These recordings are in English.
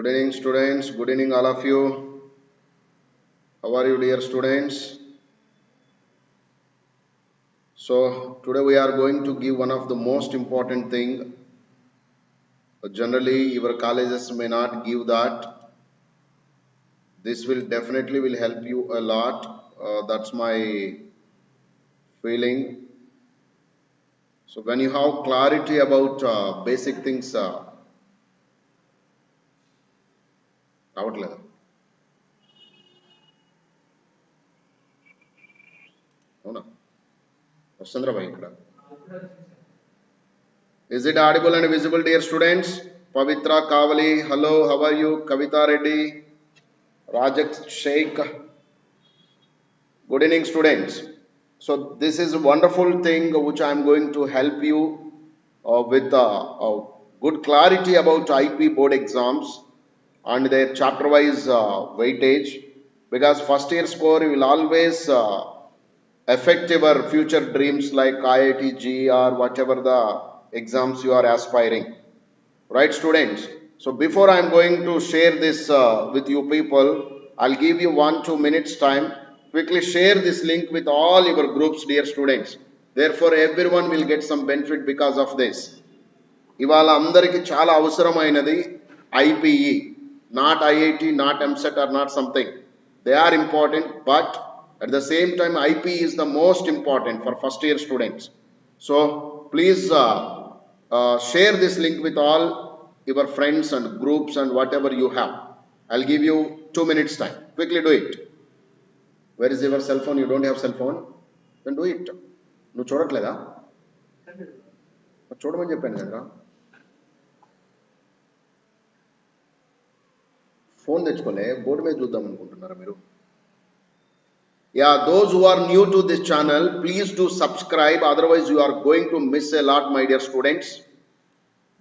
Good evening, students. Good evening, all of you. How are you, dear students? So today we are going to give one of the most important thing. Generally, your colleges may not give that. This will definitely will help you a lot. That's my feeling. So when you have clarity about basic things, రావట్లేదు. అవునా వస్తుందిరా భయ్ ఇక్కడ. Is it audible and visible, dear students? Pavitra Kavali, hello, how are you? Kavita Reddy, Rajat Sheikh. Good evening, students. So this is a wonderful thing which I am going to help you with good clarity about IP board exams and their chapter-wise weightage, because first year score will always affect your future dreams like IIT, G or whatever the exams you are aspiring. Right, students? So before I am going to share this with you people, I'll give you 1-2 minutes time. Quickly share this link with all your groups, dear students. Therefore, everyone will get some benefit because of this. ఇవాళ అందరికి చాలా అవసరమైనది IPE, not IIT, not MSET or not something. They are important, but at the same time IPE is the most important for first year students. So please share this link with all your friends and groups and whatever you have. I'll give you 2 minutes time. Quickly do it. Where is your cell phone? You don't have cell phone? Then do it. నువ్వు చూడట్లేదా? చూడమని చెప్పాను కదరా. Phone తెచ్చుకోలే, board మీద చూద్దాం అనుకుంటున్నారా మీరు? Yeah, those who are new to this channel, please do subscribe, otherwise you are going to miss a lot, my dear students.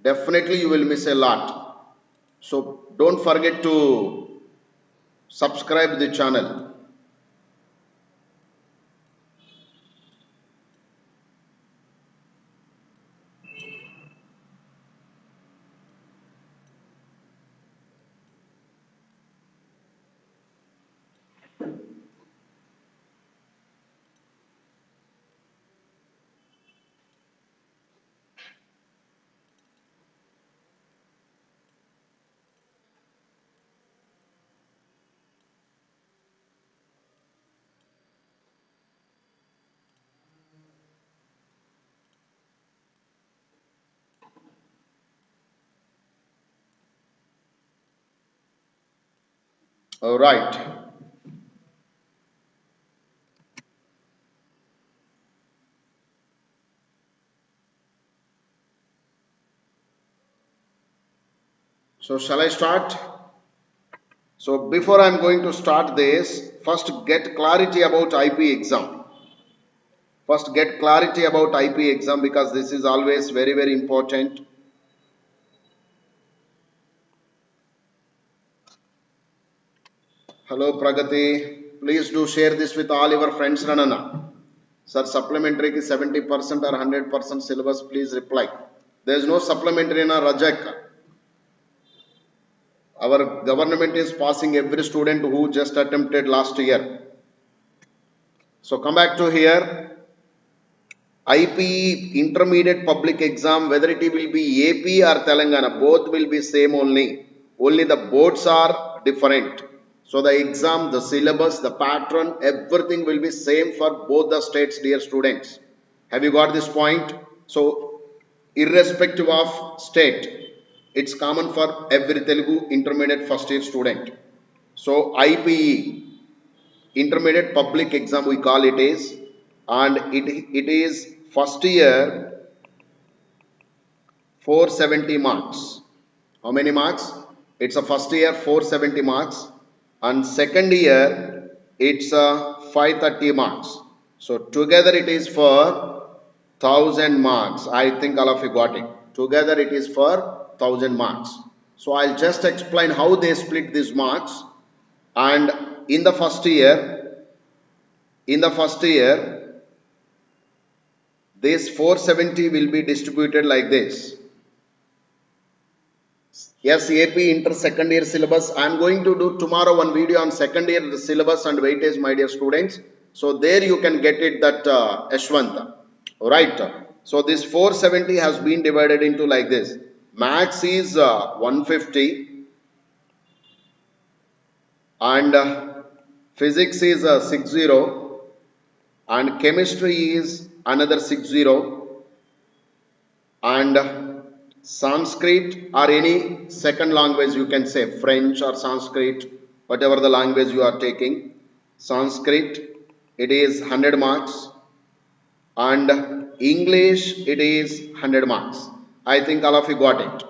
Definitely you will miss a lot. So don't forget to subscribe the channel. All right. So shall I start? So before I am going to start this, first get clarity about IP exam. First get clarity about IP exam, because this is always very, very important. Hello Pragati, please do share this with all your friends. Ranana. Sir, supplementary ki 70% or 100% syllabus, please reply. There is no supplementary in a Rajak. Our government is passing every student who just attempted last year. So come back to here. IPE intermediate public exam, whether it will be AP or Telangana, both will be same only. Only the boards are different. So the exam, the syllabus, the pattern, everything will be same for both the states, dear students. Have you got this point? So irrespective of state, it's common for every Telugu intermediate first year student. So IPE, intermediate public exam we call it is, and it is first year 470 marks. How many marks? It's a first year 470 marks, and second year it's 530 marks. So together it is for 1000 marks. I think all of you got it. Together it is for 1000 marks. So I'll just explain how they split these marks. And in the first year, this 470 will be distributed like this. Yes, AP inter second year syllabus. I am going to do tomorrow one video on second year syllabus and weightage, my dear students. So there you can get it that Ashwant. Right. So this 470 has been divided into like this. Max is 150 and physics is 60 and chemistry is another 60 and Sanskrit or any second language you can say French or Sanskrit, whatever the language you are taking. Sanskrit it is 100 marks and English it is 100 marks. I think all of you got it.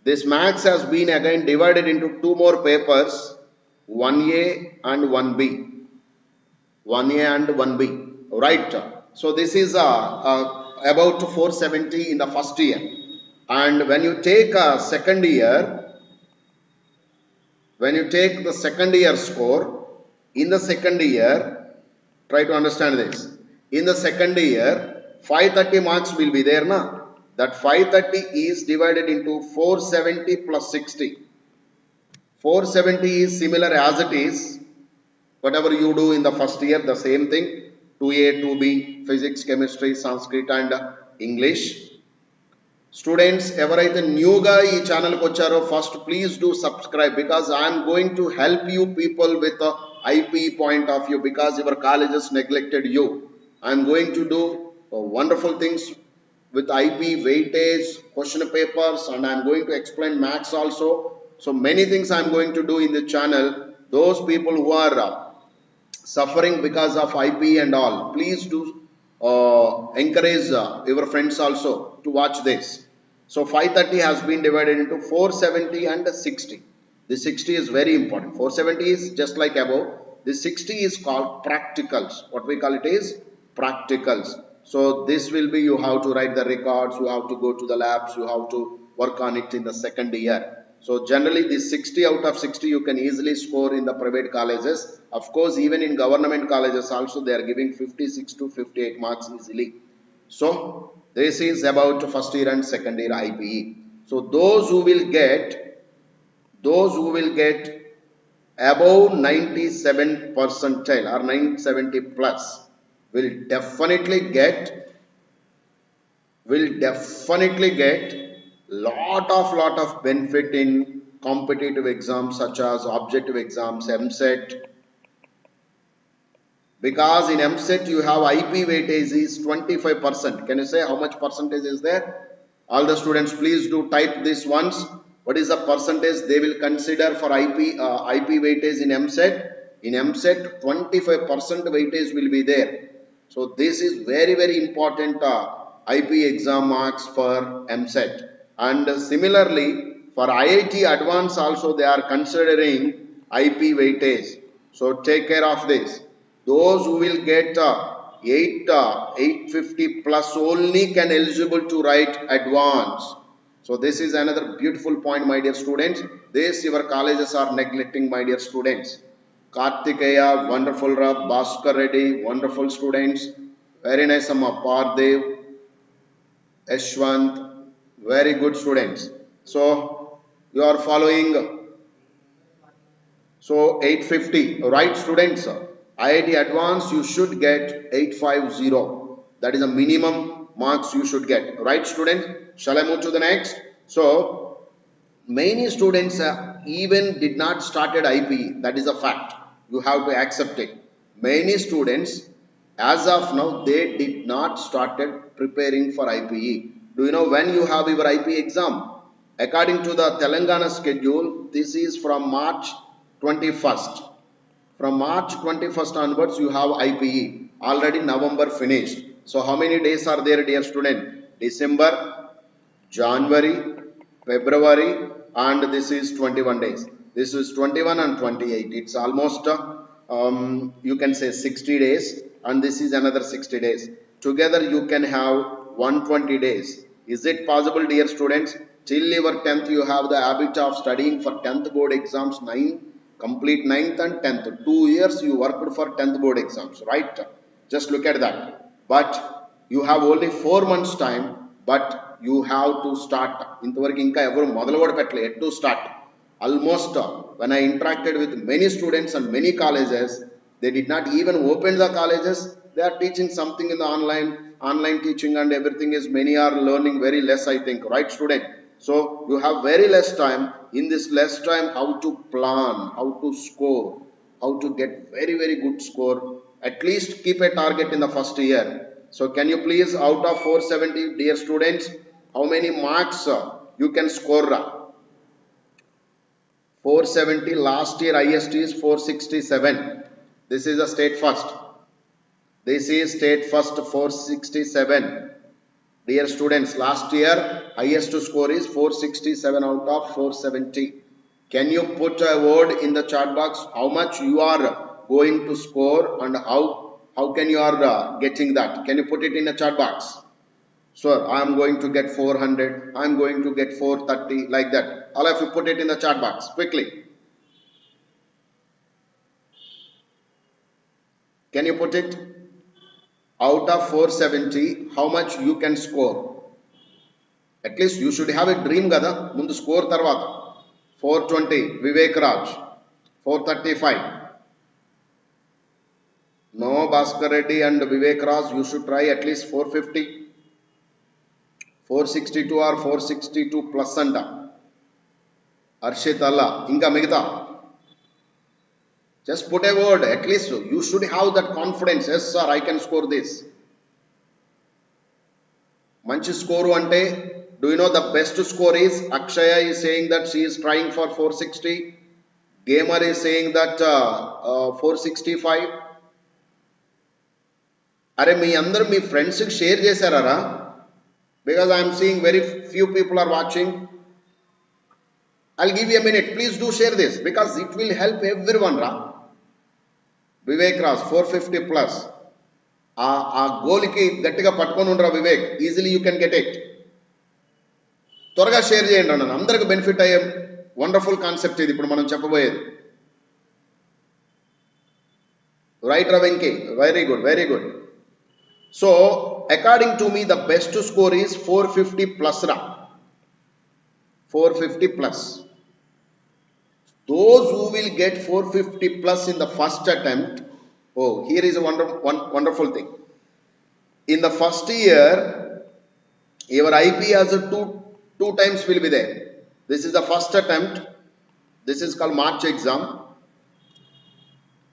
This maths has been again divided into two more papers, 1A and 1B. 1A and 1B. Right. So this is about 470 in the first year. And when you take a second year, when you take the second year score, in the second year, try to understand this. In the second year, 530 marks will be there, na? That 530 is divided into 470 plus 60. 470 is similar as it is. Whatever you do in the first year, the same thing. 2A, 2B, physics, chemistry, Sanskrit and English. Students, ఎవరైతే న్యూగా ఈ ఛానల్కి వచ్చారో first please do subscribe because I'm going to help you people with IP point of view because your colleges neglected you I'm going to do wonderful things with IP, weightage, question papers and I am going to explain maths also. So many things I am going to do in the channel. Those people who are suffering because of IP and all, please do encourage your friends also to watch this. So 530 has been divided into 470 and 60. The 60 is very important. 470 is just like above. The 60 is called practicals. What we call it is practicals. So this will be you have to write the records, you have to go to the labs, you have to work on it in the second year. So generally this 60 out of 60 you can easily score in the private colleges. Of course even in government colleges also they are giving 56 to 58 marks easily. So this is about first year and second year IPE. So those who will get above 97 percentile or 970 plus will definitely get lot of benefit in competitive exams such as objective exams, MSET, because in MSET you have IP weightage is 25%. Can you say how much percentage is there? All the students please do type this once. What is the percentage they will consider for IP weightage in MSET? In MSET 25% weightage will be there. So this is very important IP exam marks for MSET. And similarly for IIT Advanced also they are considering IP weightage. So take care of this. Those who will get 850 plus only can eligible to write advanced. So this is another beautiful point, my dear students. This your colleges are neglecting, my dear students. Kartikeya, wonderful Rab, Bhaskar Reddy, wonderful students. Very nice Amma, Pardev, Ashwant, very good students. So you are following. So 850, right students? IIT Advanced you should get 850. That is a minimum marks you should get. Right students? Shall I move to the next? So many students even did not started IPE. That is a fact. You have to accept it. Many students as of now they did not started preparing for IPE. Do you know when you have your IPE exam? According to the Telangana schedule, this is from March 21st. From March 21st onwards you have IPE. Already November finished. So how many days are there, dear student? December, January, February and this is 21 days. This is 21 and 28. It's almost you can say 60 days and this is another 60 days. Together you can have 120 days. Is it possible, dear students? Till your 10th you have the habit of studying for 10th board exams, complete 9th and 10th. 2 years you worked for 10th board exams, right? Just look at that. But you have only 4 months time, but you have to start. ఇంతవరకు ఇంకా ఎవరు మొదలు కూడా పెట్టలే, yet to start. Almost when I interacted with many students and many colleges, they did not even open the colleges. They are teaching something in the online teaching, and everything is, many are learning very less, I think, right student? So you have very less time. In this less time, how to plan, how to score, how to get very very good score. At least keep a target in the first year. So can you please, out of 470, dear students, how many marks you can score? 470, last year highest is 467. This is a state first. This is state first, 467. Dear students, last year highest score is 467 out of 470. Can you put a word in the chat box how much you are going to score and how can you are getting that? Can you put it in the chat box? Sir, I am going to get 400, I am going to get 430, like that. All of you put it in the chat box quickly. Can you put it? Out of 470, how much you can score? At least you should have a dream kada mundu score tarvata. 420 Vivek Raj, 435. No, Bhaskar Reddy and Vivek Raj, you should try at least 450, 462 or 462 plus anta. Arshit Allah, inka migita. Just put a word, at least you should have that confidence. Yes sir, I can score this. Manchi score ante, do you know the best score is? Akshaya is saying that she is trying for 460. Gamer is saying that 465. Are మీ అందరూ మీ ఫ్రెండ్స్కి share చేశారా? Because I am seeing very few people are watching. I'll give you a minute. Please do share this because it will help everyone. Vivek Raj, 450 plus. ఆ గోల్కి గట్టిగా పట్టుకొని ఉండరా Vivek, easily you can get it. త్వరగా share చేయండి అన్న, అందరికి benefit అయ్యే wonderful concept ఇది ఇప్పుడు మనం చెప్పబోయేది. రైట్ రా Venky, very good very good. So according to me the best score is 450 plus రా, 450 plus. Those who will get 450 plus in the first attempt, oh, here is a wonderful thing. In the first year, your IPE has a two times will be there. This is the first attempt. This is called March exam.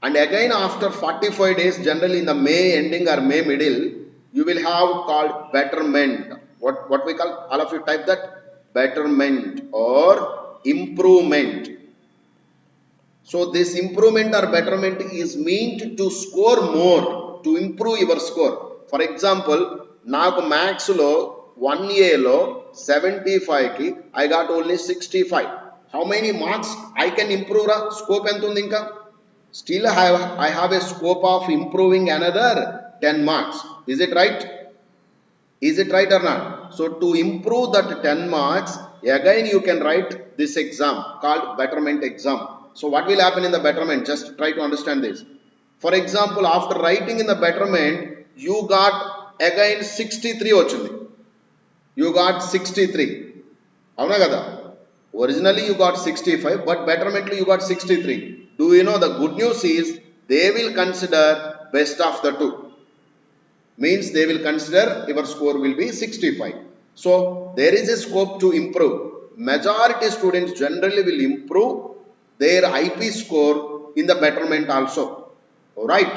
And again after 45 days, generally in the May ending or May middle, you will have called betterment. What we call, all of you type that, betterment or improvement. So this improvement or betterment is meant to score more, to improve your score. For example, నాకు maths లో 1A లో 75 కి I got only 65. How many marks I can improve ra? Scope ఎంత ఉంది ఇంకా? Still I have a scope of improving another 10 marks. Is it right? Is it right or not? So to improve that 10 marks, again you can write this exam called betterment exam. So what will happen in the betterment? Just try to understand this. For example, after writing in the betterment, you got again 63 ochindi. You got 63. Avuna kada? Originally you got 65, but bettermently you got 63. Do you know the good news is they will consider best of the two. Means they will consider your score will be 65. So there is a scope to improve. Majority students generally will improve their IP score in the betterment also. Alright.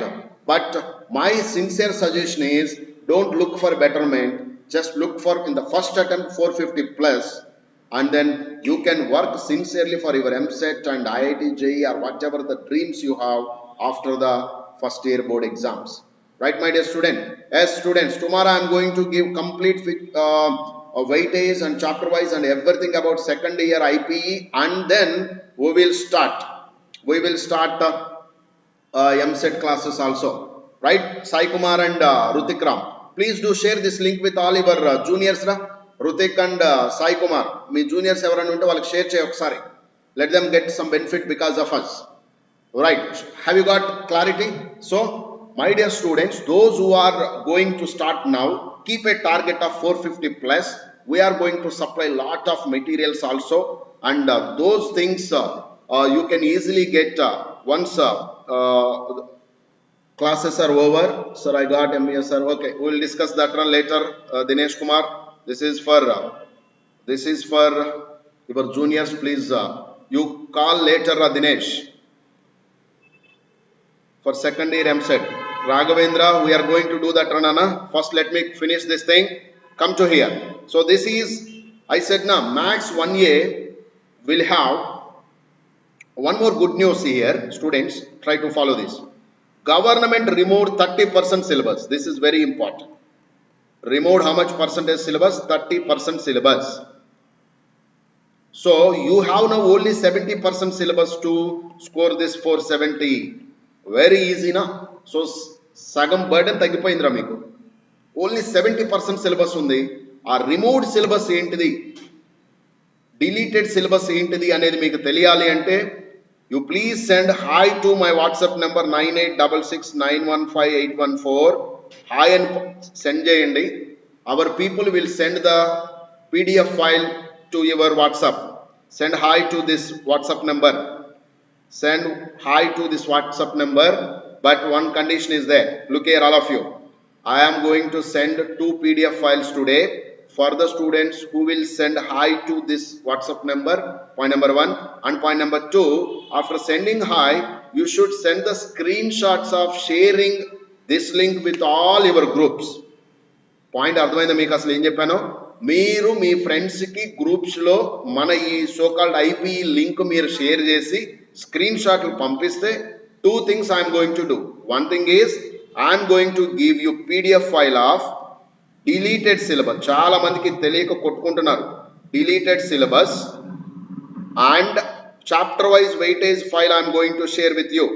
But my sincere suggestion is don't look for betterment. Just look for in the first attempt 450 plus. And then you can work sincerely for your MSET and IIT JEE or whatever the dreams you have after the first year board exams. Right, my dear student? As students, tomorrow I am going to give complete weightage and chapter wise and everything about second year IPE, and then we will start MSET classes also. Right, Sai Kumar and Rutik Ram, please do share this link with all your juniors ra. Rutik and Sai Kumar, me juniors ఎవరైనా ఉంటే వాళ్ళకి share చేయ ఒకసారి. Let them get some benefit because of us. Right, have you got clarity? So my dear students, those who are going to start now, keep a target of 450 plus. we are going to supply lot of materials also, and those things you can easily get once classes are over. Sir, I got MES, sir. Okay, we will discuss that one later. Dinesh Kumar, this is for your juniors. Please, you call later, Dinesh, for second year MSET. Raghavendra, we are going to do that, Ranana. First, let me finish this thing. Come to here. So this is, I said now, max 1A will have one more good news here. Students, try to follow this. Government removed 30% syllabus. This is very important. Removed how much percentage syllabus? 30% syllabus. So you have now only 70% syllabus to score this 470. Very easy na. So sagam burden తగ్గిపోయిందిరా మీకు. Only 70% syllabus ఉంది. ఆ removed syllabus ఏంటిది, deleted syllabus ఏంటిది అనేది మీకు తెలియాలి అంటే you please send hi to my WhatsApp number 9866915814. Hi and send చేయండి. Our people will send the PDF file to your WhatsApp. Send hi to this WhatsApp number. Send hi to this WhatsApp number, but one condition is there. Look here, all of you. I am going to send 2 PDF files today for the students who will send hi to this WhatsApp number. Point number 1, and point number 2, after sending hi, you should send the screenshots of sharing this link with all your groups. Point అర్థమైందా మీకు? అసలు ఏం చెప్పాను, మీరు మీ ఫ్రెండ్స్కి గ్రూప్స్లో మన ఈ సోకాల్డ్ ఐపీఈ లింక్ మీరు షేర్ చేసి స్క్రీన్ షాట్లు పంపిస్తే 2 things I'm going to do. One thing is I'm going to give you PDF file of deleted syllabus. చాలా మందికి తెలియక కొట్టుకుంటున్నారు. Deleted syllabus and chapter wise weightage file I'm going to share with you.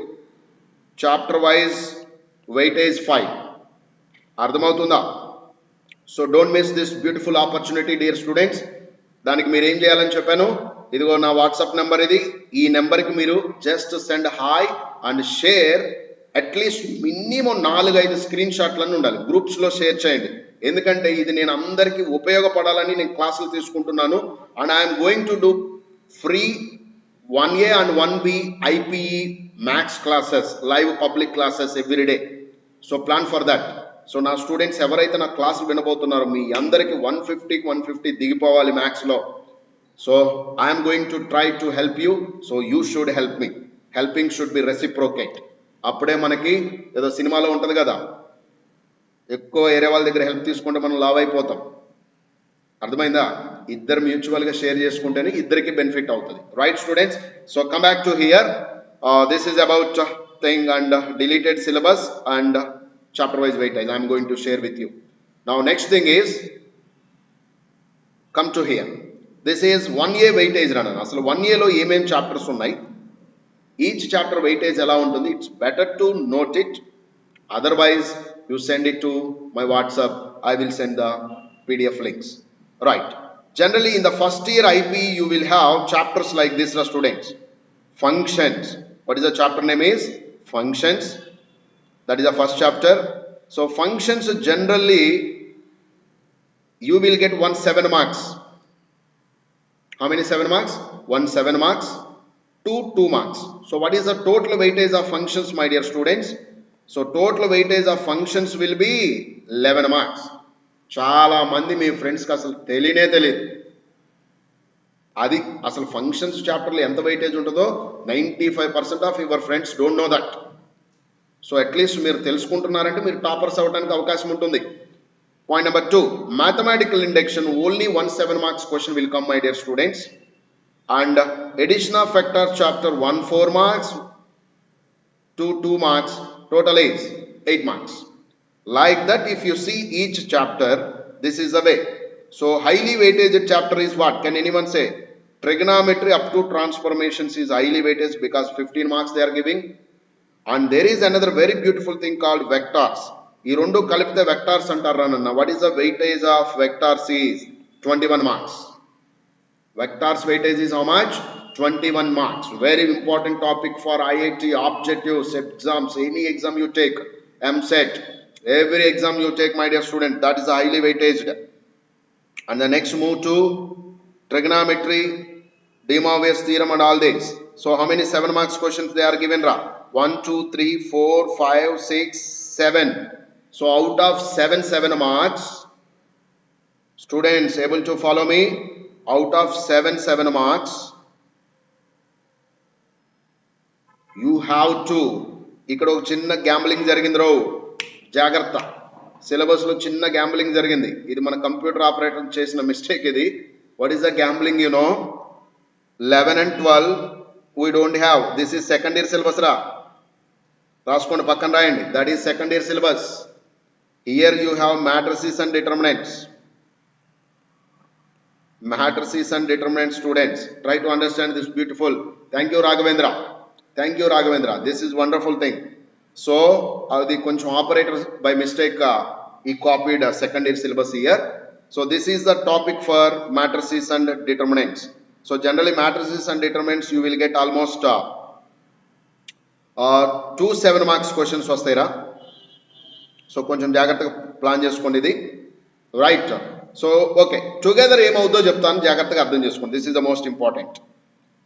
Chapter wise weightage file. అర్థమవుతుందా? So don't miss this beautiful opportunity dear students. దానికి మీరు ఏం చేయాలని చెప్పాను, ఇదిగో నా వాట్సాప్ నెంబర్ ఇది. ఈ నెంబర్కి మీరు just send hi and share at least minimum 4-5 screen షాట్లన్నీ ఉండాలి. గ్రూప్స్లో షేర్ చేయండి. ఎందుకంటే ఇది నేను అందరికీ ఉపయోగపడాలని నేను క్లాసులు తీసుకుంటున్నాను. And I'm going to do free 1A and 1B IPE maths classes, live public classes every day. So plan for that. So నా స్టూడెంట్స్ ఎవరైతే నా క్లాసులు వినబోతున్నారో మీ అందరికీ 150కి 150 దిగిపోవాలి మ్యాథ్స్లో. So I'm going to try to help you. So you should help me. Helping should be reciprocate. అప్పుడే మనకి ఏదో సినిమాలో ఉంటుంది కదా, ఎక్కువ ఏరే వాళ్ళ దగ్గర హెల్ప్ తీసుకుంటే మనం లావ్ అయిపోతాం. అర్థమైందా? ఇద్దరు మ్యూచువల్గా షేర్ చేసుకుంటేనే ఇద్దరికి బెనిఫిట్ అవుతుంది. Right students? So come back to hear. This is about thing and deleted syllabus and chapter wise weightage I am going to share with you. Now next thing is, come to here. This is 1A weightage runner. అసలు 1A లో ఏమేం chapters ఉన్నాయి, each chapter weightage ఎలా ఉంటుంది, it's better to note it. Otherwise you send it to my WhatsApp. I will send the PDF links. Right. Generally in the first year IPE you will have chapters like this, students. Functions. What is the chapter name is? Functions. That is the first chapter. So functions generally you will get 7 marks. How many 7 marks? 7 marks. 2 marks. So what is the total weightage of functions, my dear students? So total weightage of functions will be 11 marks. చాలా మంది మీ ఫ్రెండ్స్కి అసలు తెలియదు. అది అసలు functions చాప్టర్లో ఎంత weightage ఉంటుందో 95% of your friends don't know that. So at least మీరు తెలుసుకుంటున్నారంటే మీరు టాపర్స్ అవ్వడానికి అవకాశం ఉంటుంది. Point number 2, mathematical induction only 7 marks question will come, my dear students. And addition of vectors chapter 4 marks, 2 marks, total is 8 marks. Like that, if you see each chapter, this is the way. So highly weighted chapter is what? Can anyone say? Trigonometry up to transformations is highly weighted because 15 marks they are giving. And there is another very beautiful thing called vectors. ఈ రెండు కలిపితే vectors అంటారు అన్న. What is the weightage of vectors is 21 marks. Vectors weightage is how much? 21 marks. Very important topic for IIT objectives, exams, any exam you take, MSET, every exam you take, my dear student, that is highly weightaged. And the next move to trigonometry, De Moivre's theorem and all this. So how many 7 marks questions they are given, Ra? 1, 2, 3, 4, 5, 6, 7. So out of 7 marks, students able to follow me? Out of 7 marks, you have to, ఇక్కడ ఒక చిన్న gambling జరిగింది రో, జాగ్రత్త. సిలబస్లో చిన్న gambling జరిగింది. ఇది మన కంప్యూటర్ ఆపరేటర్ చేసిన మిస్టేక్ ఇది. What is the gambling? 11 and 12 we don't have. This is second year syllabus రా. రాసుకోండి, పక్కన రాయండి. That is second year syllabus. Here you have matrices and determinants. Matrices and determinants, students. Try to understand this beautiful. Thank you, Raghavendra. Thank you, Raghavendra. This is wonderful thing. So, the koncham operator by mistake he copied second year syllabus here. So, this is the topic for matrices and determinants. So, generally matrices and determinants you will get almost 2 7 marks questions vastaira. So, koncham jagrattaga plan cheskondi idi. Right. So, okay. Together em avuddo cheptanu, jagrattaga ardham cheskondi. This is the most important.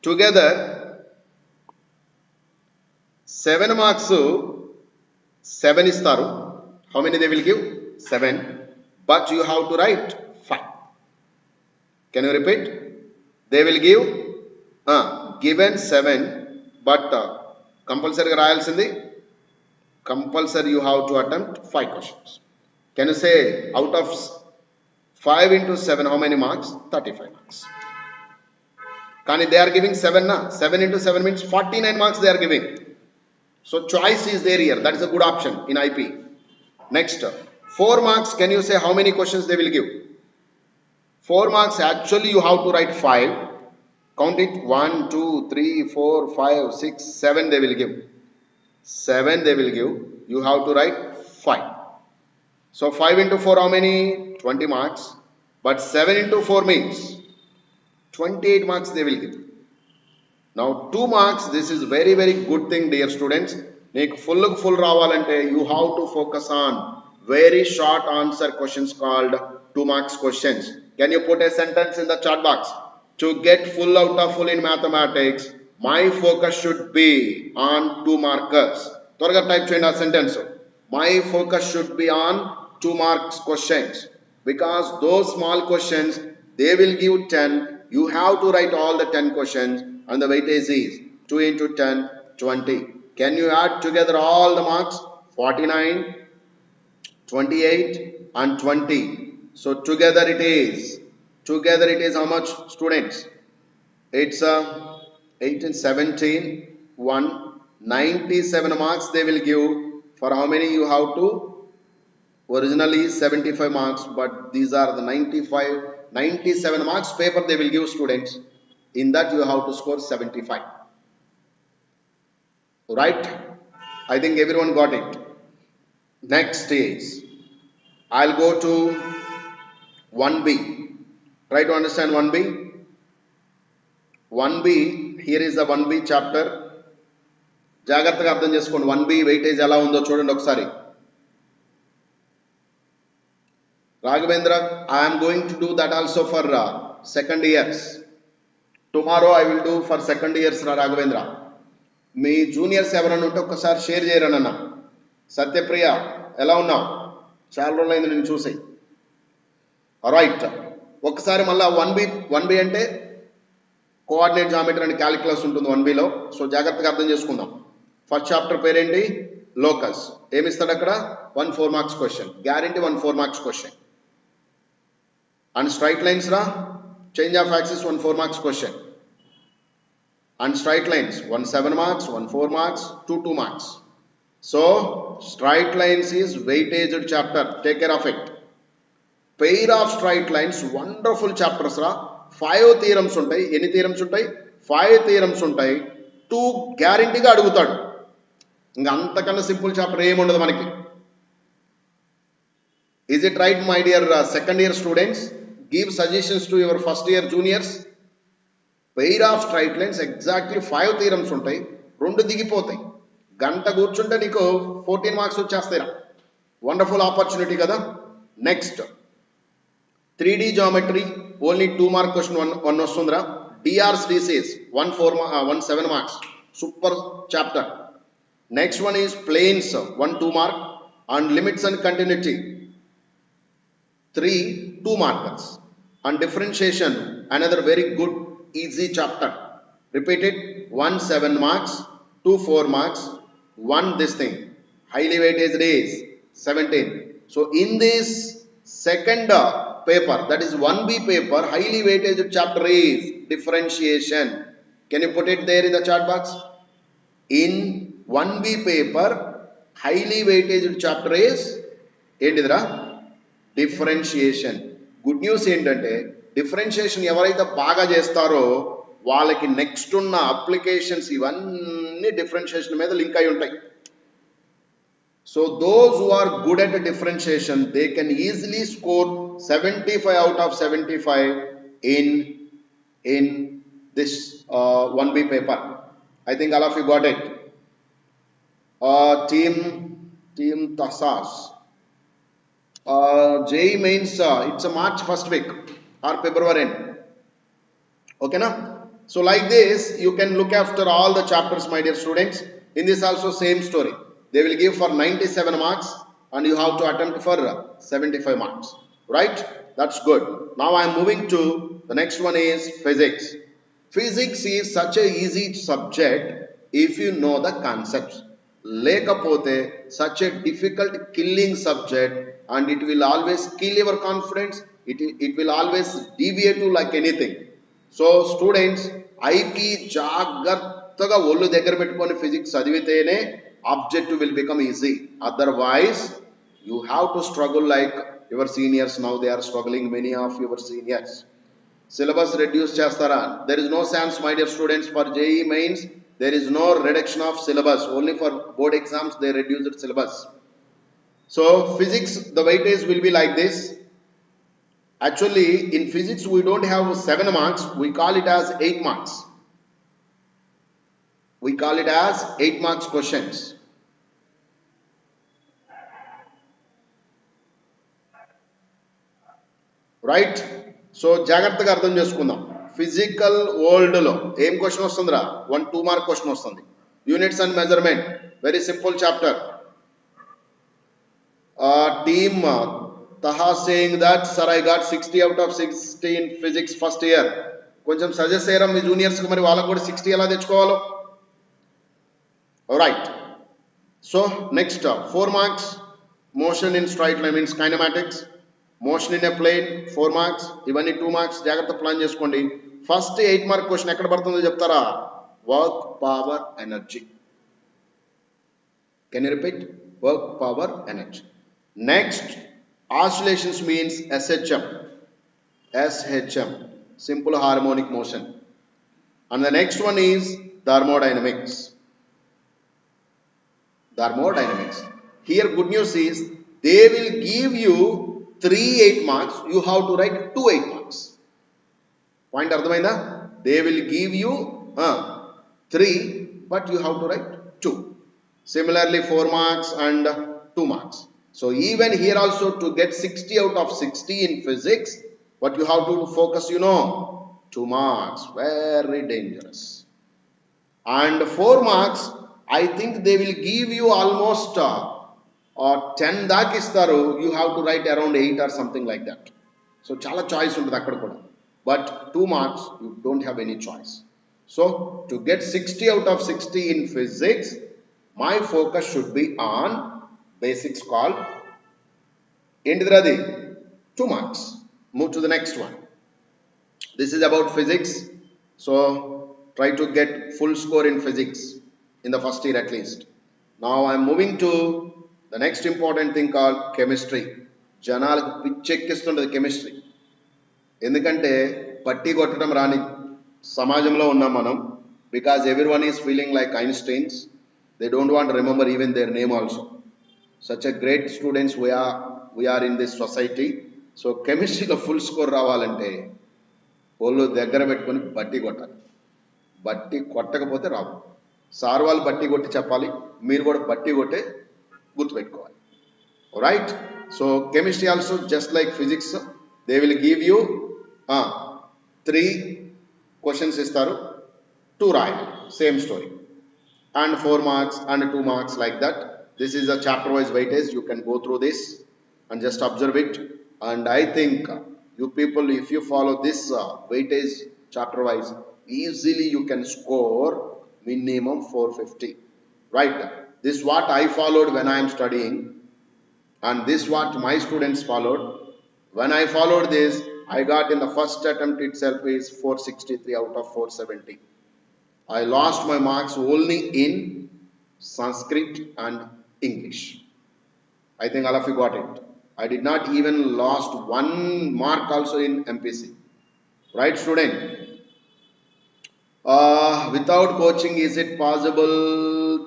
Together 7 marks 7 istaru. How many they will give? 7. But you have to write 5. Can you repeat? They will give given 7, but compulsory ga rayalsindi. Compulsory you have to attempt 5 questions. Can you say out of 5 into 7 how many marks? 35 marks. Kani they are giving 7 na. 7 into 7 means 49 marks they are giving. So choice is there here. That is a good option in IPE. Next, 4 marks. Can you say how many questions they will give? 4 marks actually you have to write 5. Count it. 1, 2, 3, 4, 5, 6, 7 they will give. 7 they will give. You have to write 5. So 5 into 4 how many? 20 marks. But 7 into 4 means 28 marks they will give. Now 2 marks, this is very good thing dear students. Neeku full ravalante you have to focus on very short answer questions called 2 marks questions. Can you put a sentence in the chat box? To get full out of full in mathematics, my focus should be on 2 markers. Twarga type cheyandi aa sentence. My focus should be on 2 marks questions, because those small questions they will give 10. You have to write all the 10 questions. And the weightage is 2 into 10, 20. Can you add together all the marks? 49, 28 and 20. So together it is how much, students? It's 18, 17, 1, 97 marks they will give. For how many you have to? Originally 75 marks, but these are the 97 marks paper they will give, students. In that you have to score 75. Right? I think everyone got it. Next is, I'll go to 1B. Try to understand 1B. 1B, here is the 1B chapter. జాగ్రత్తగా అర్థం చేసుకోండి. 1B weightage ఎలా ఉందో చూడండి ఒకసారి. Raghavendra, I am going to do that also for second years. Tomorrow I will do for second years, Raghavendra. Me juniors ఎవరైనా ఉంటే ఒక్కసారి షేర్ చేయరనన్నా. సత్యప్రియ ఎలా ఉన్నావు? చాలా రోజులైంది నేను చూసి. రైట్, ఒక్కసారి మళ్ళీ 1B అంటే కోఆర్డినేట్ జామెట్రీ అండ్ క్యాలిక్యులస్ ఉంటుంది 1Bలో. సో జాగ్రత్తగా అర్థం చేసుకుందాం. ఫస్ట్ చాప్టర్ పేరేంటి? లోకస్. ఏమిస్తాడు అక్కడ? 1 4 marks question, guarantee 1 4 marks question. And straight lines రా, change of axis 1 4 marks question. And straight lines 1 7 marks, 1 4 marks, 2 2 marks. So straight lines is weightage chapter. Take care of it. Pair of straight lines, wonderful chapters ra. 5 theorems untai. Any theorems untai? 5 theorems untai. 2 guarantee ga adugutadu. Inga antakana simple chapter em undadu manaki. Is it right, my dear second year students? Give suggestions to your first year juniors. Pair of straight lines exactly 5 theorems ఉంటాయి, 2 దిగిపోతాయి. గంట కూర్చుంటే నీకు 14 marks వచ్చేస్తాయిరా. Wonderful opportunity కదా. Next 3D geometry only 2 mark question one వస్తుందిరా. DRs DCs 1 7 marks, super chapter. Next one is planes 1 2 mark, and limits and continuity 3 2 markers, and differentiation another very good easy chapter. Repeat it, 1 7 marks, 2 4 marks, 1 this thing. Highly weightage is 17. So in this second paper, that is 1B paper, highly weightage chapter is differentiation. Can you put it there in the chat box? In 1B paper, highly weightage chapter is ఏంటిదిరా, differentiation. Good news ఏంటంటే differentiation ఎవరైతే బాగా చేస్తారో వాళ్ళకి next ఉన్న applications ఇవన్నీ differentiation మీద లింక్ అయి ఉంటాయి. So those who are good at differentiation they can easily score 75 out of 75 in this 1B paper. I think all of you got it. Team Tasas. JEE mains it's a March first week or February end. Okay na? So like this you can look after all the chapters, my dear students. In this also same story. They will give for 97 marks and you have to attempt for 75 marks. Right? That's good. Now I am moving to the next one is physics. Physics is such a easy subject if you know the concepts. లేకపోతే such a difficult killing subject, and it will always kill your confidence. It will always deviate you like anything. So students, IPE జాగ్రత్తగా ఒళ్ళు దగ్గర పెట్టుకొని physics చదివితేనే objective will become easy. Otherwise you have to struggle like your seniors. Now they are struggling, many of your seniors. Syllabus reduce chestara. There is no chance, my dear students, for JEE mains. There is no reduction of syllabus. Only for board exams they reduced syllabus. So physics, the weightage will be like this. Actually in physics we don't have 7 marks. We call it as 8 marks. We call it as 8 marks questions. Right? So జాగ్రత్తగా అర్థం చేసుకుందాం. Physical world లో ఏం question వస్తుందిరా, 1 2 mark question వస్తుంది. Units and measurement, very simple chapter. Team Taha saying that sir I got 60 out of 60 in physics first year. కొంచెం suggest చేయరా మీ జూనియర్స్ కి, మరి వాళ్ళకు కూడా 60 ఎలా తెచ్చుకోవాలో. Right. So next 4 marks motion in straight line means kinematics. Motion in a plane 4 marks. ఇవన్నీ 2 మార్క్స్. జాగ్రత్త ప్లాన్ చేసుకోండి. ఫస్ట్ 8 మార్క్ క్వశ్చన్ ఎక్కడ పడుతుందో చెప్తారా? Work power energy. Can you repeat? Work power energy. Next oscillations means SHM, simple harmonic motion. And the next one is thermodynamics. Here good news is they will give you 3 8 marks. You have to write 2 8 marks. Point అర్థమైందా? They will give you 3 but you have to write 2. Similarly 4 marks and 2 marks. So even here also to get 60 out of 60 in physics, what you have to focus, 2 marks, very dangerous. And 4 marks, I think they will give you almost 10 దాకా ఇస్తారు. You have to write around 8 or something like that. So చాలా choice ఉంటుంది అక్కడ కూడా. But 2 marks, you don't have any choice. So to get 60 out of 60 in physics, my focus should be on basics called ఏంటిదిరాది 2 marks. Move to the next one. This is about physics. So try to get full score in physics in the first year at least. Now I am moving to the next important thing called chemistry. జనాలకు పిచ్చెక్కిస్తుంటుంది chemistry. ఎందుకంటే పట్టి కొట్టడం రాని సమాజంలో ఉన్నాం మనం. Because every one is feeling like Einstein's. They don't want remember even their name also. Such a great students we are in this society. So కెమిస్ట్రీలో full score రావాలంటే వాళ్ళు దగ్గర పెట్టుకొని బట్టి కొట్టాలి. బట్టి కొట్టకపోతే రావు. సార్ వాళ్ళు బట్టి కొట్టి చెప్పాలి, మీరు కూడా బట్టి కొట్టే గుర్తుపెట్టుకోవాలి. Right. So chemistry also just like physics They will give you 3 questions ఇస్తారు, 2 రాయాలి, same story, and 4 marks and 2 marks like that. This is a chapter wise weightage. You can go through this and just observe it. And I think you people, if you follow this weightage chapter wise, easily you can score minimum 450, right? This what I followed when I am studying, and this what my students followed. When I followed this, I got in the first attempt itself is 463 out of 470. I lost my marks only in Sanskrit and English. I think all of you got it. I did not even lost 1 mark also in MPC. Right, student? Without coaching, is it possible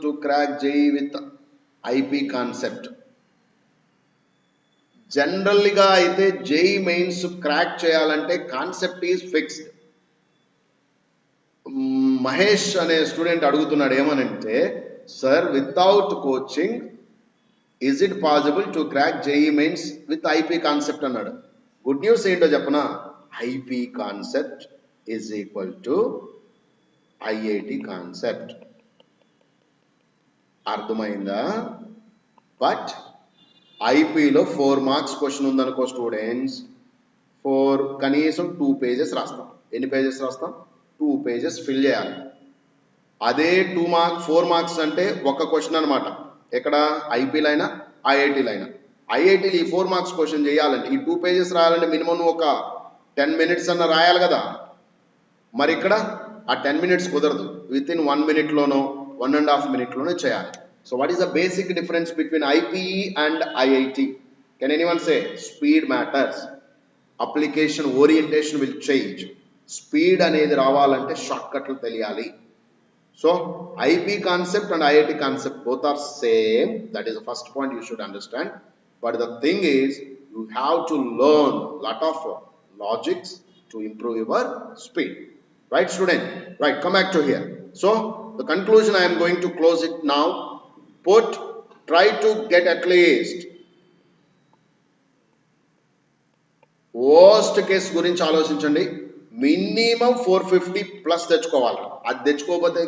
to crack JEE with IP concept? జనరల్గా అయితే JEE mains crack చేయాలంటే concept is fixed. Mahesh అనే student అడుగుతున్నాడు ఏమనంటే, sir without coaching is it possible to crack JEE mains with IP concept అన్నాడు. Good news ఏంటో చెప్పనా, IP concept is equal to IIT concept. అర్థమైందా? బట్ ఐపీలో 4 మార్క్స్ క్వశ్చన్ ఉందనుకో students, 4 కనీసం 2 పేజెస్ రాస్తాం. ఎన్ని పేజెస్ రాస్తాం? 2 పేజెస్ ఫిల్ చేయాలి. అదే 4 మార్క్స్ అంటే ఒక క్వశ్చన్ అనమాట. ఎక్కడ? ఐపీలో అయినా ఐఐటీలో అయినా. ఐఐటీలో ఈ 4 మార్క్స్ క్వశ్చన్ చేయాలంటే, ఈ 2 పేజెస్ రాయాలంటే మినిమం ఒక 10 minutes అన్న రాయాలి కదా. మరి ఇక్కడ ఆ 10 minutes కుదరదు. విత్ ఇన్ 1 minute-లోనో 1.5 minute-లోనో చేయాలి. So what is the basic difference between IPE and IIT? Can anyone say? Speed matters. Application orientation will change. Speed అనేది రావాలంటే షార్ట్ కట్లు తెలియాలి. So IP concept and IIT concept both are same. That is the first point you should understand. But the thing is, you have to learn lot of logics to improve your speed. Right, student? Right, come back to here. So the conclusion, I am going to close it now. Try to get at least worst case గురించి ఆలోచించండి. Minimum 450 plus తెచ్చుకోవాలి. అది తెచ్చుకోకపోతే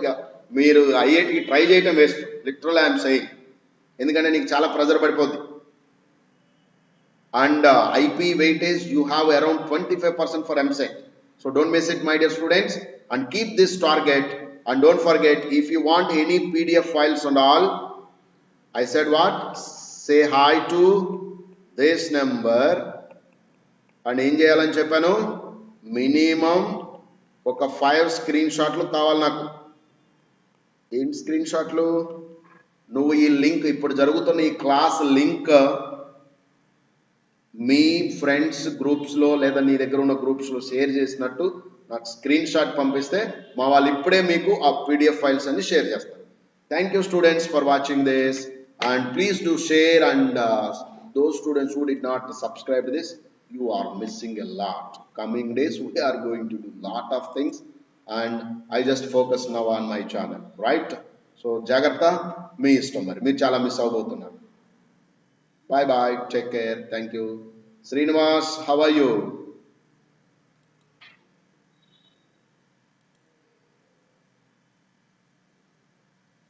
మీరు ఐఐటికి try చేయటం waste. Literal I'm saying. ఎందుకంటే నీకు చాలా ప్రెజర్ పడిపోద్ది. And IP weightage you have around 25% for EAMCET. So don't miss it my dear students, and keep this target. And don't forget, if you want any PDF files and all, I said what? Say hi to this number. And ఏం చేయాలని చెప్పాను? Minimum ఒక 5 screen షాట్లు కావాలి నాకు. ఏం screen షాట్లు? నువ్వు ఈ లింక్, ఇప్పుడు జరుగుతున్న ఈ క్లాస్ లింక్ మీ ఫ్రెండ్స్ గ్రూప్స్లో లేదా నీ దగ్గర ఉన్న గ్రూప్స్లో షేర్ చేసినట్టు నాకు స్క్రీన్ షాట్ పంపిస్తే మా వాళ్ళు ఇప్పుడే మీకు ఆ PDF ఫైల్స్ అన్ని షేర్ చేస్తారు. Thank you students for watching this. And please do share, and those students who did not subscribe to this, you are missing a lot. Coming days we are going to do lot of things, and I just focus now on my channel, right? So jagrata మీ ఇష్టం, మరి మీరు చాలా miss అవబోతున్నారు. Bye bye, take care, thank you. Srinivas, how are you?